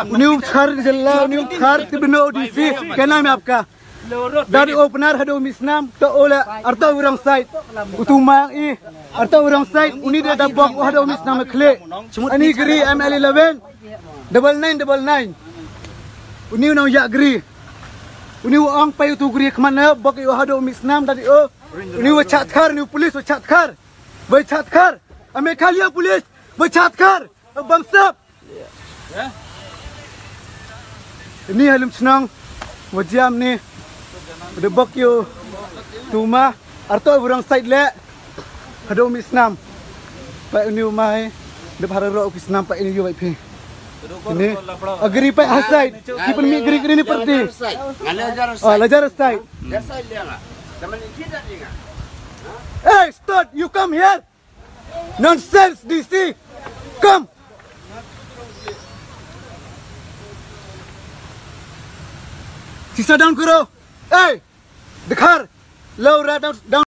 न्यू खर जिला न्यू खर तिबनो डीसी कहना में आपका dari opener hado misnam to oleh arta urang side utuma I arta urang side uni dia dabok hado misnam kle ani gri ML11 9999 uni no ya gri uni ang pai tu gri kemana bok yo hado misnam dari uni wachat khar ni polis wachat khar ame khalia polis wachat khar bangsap ini halim senang wajam ni udah bok yo tuma arto urang side le hado misnam pa uni umai de bhararo kisnam pa ini yo bai phi ini agri pa hasai kipen mi gri ni perti lajar side hey stop you come here nonsense DC come sisa down kuro hey dekhar low down